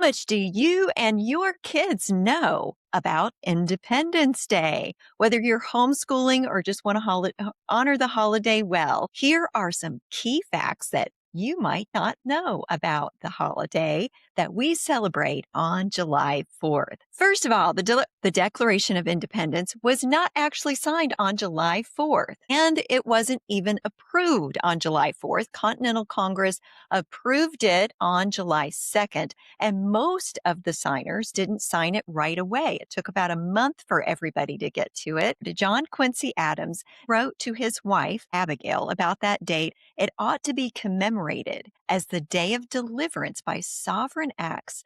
How much do you and your kids know about Independence Day? Whether you're homeschooling or just want to honor the holiday well, here are some key facts that you might not know about the holiday that we celebrate on July 4th. First of all, the Declaration of Independence was not actually signed on July 4th, and it wasn't even approved on July 4th. Continental Congress approved it on July 2nd. And most of the signers didn't sign it right away. It took about a month for everybody to get to it. John Quincy Adams wrote to his wife, Abigail, about that date. It ought to be commemorated as the day of deliverance by solemn acts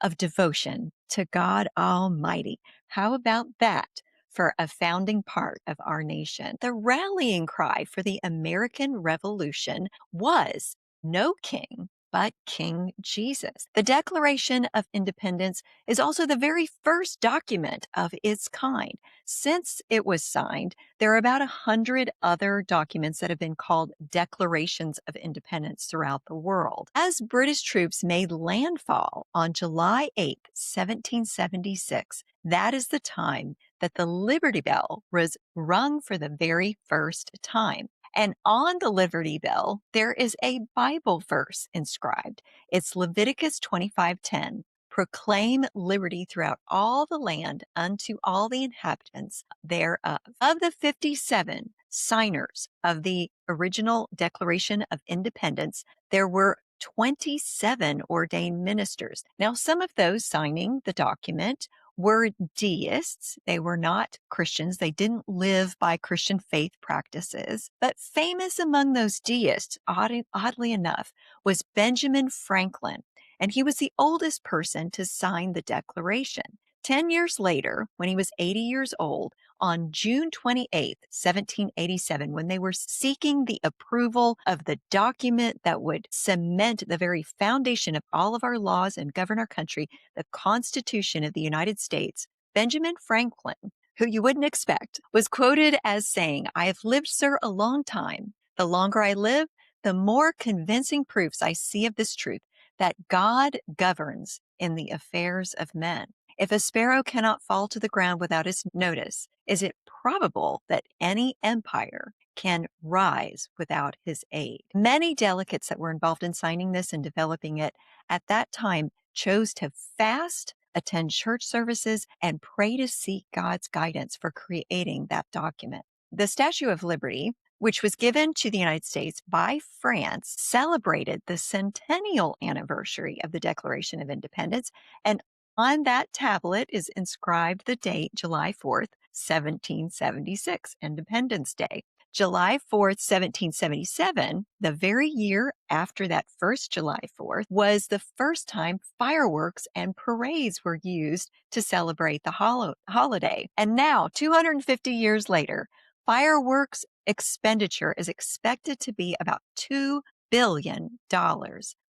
of devotion to God Almighty. How about that? For a founding part of our nation. The rallying cry for the American Revolution was no king but King Jesus. The Declaration of Independence is also the very first document of its kind. Since it was signed, there are about 100 other documents that have been called Declarations of Independence throughout the world. As British troops made landfall on July 8th, 1776, that is the time that the Liberty Bell was rung for the very first time. And on the Liberty Bell, there is a Bible verse inscribed. It's Leviticus 25:10. Proclaim liberty throughout all the land unto all the inhabitants thereof. Of the 57 signers of the original Declaration of Independence, there were 27 ordained ministers. Now, some of those signing the document were deists. They were not Christians. They didn't live by Christian faith practices. But famous among those deists, oddly enough, was Benjamin Franklin. And he was the oldest person to sign the Declaration. 10 years later, when he was 80 years old, on June 28th, 1787, when they were seeking the approval of the document that would cement the very foundation of all of our laws and govern our country, the Constitution of the United States, Benjamin Franklin, who you wouldn't expect, was quoted as saying, "I have lived, sir, a long time. The longer I live, the more convincing proofs I see of this truth, that God governs in the affairs of men. If a sparrow cannot fall to the ground without its notice, is it probable that any empire can rise without his aid?" Many delegates that were involved in signing this and developing it at that time chose to fast, attend church services, and pray to seek God's guidance for creating that document. The Statue of Liberty, which was given to the United States by France, celebrated the centennial anniversary of the Declaration of Independence, and on that tablet is inscribed the date, July 4th, 1776, Independence Day. July 4th, 1777, the very year after that first July 4th, was the first time fireworks and parades were used to celebrate the holiday. And now, 250 years later, fireworks expenditure is expected to be about $2 billion.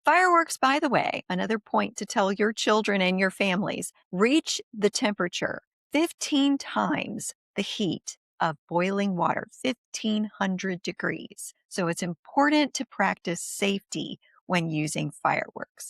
Fireworks, by the way, another point to tell your children and your families, reach the temperature 15 times the heat of boiling water, 1,500 degrees. So it's important to practice safety when using fireworks.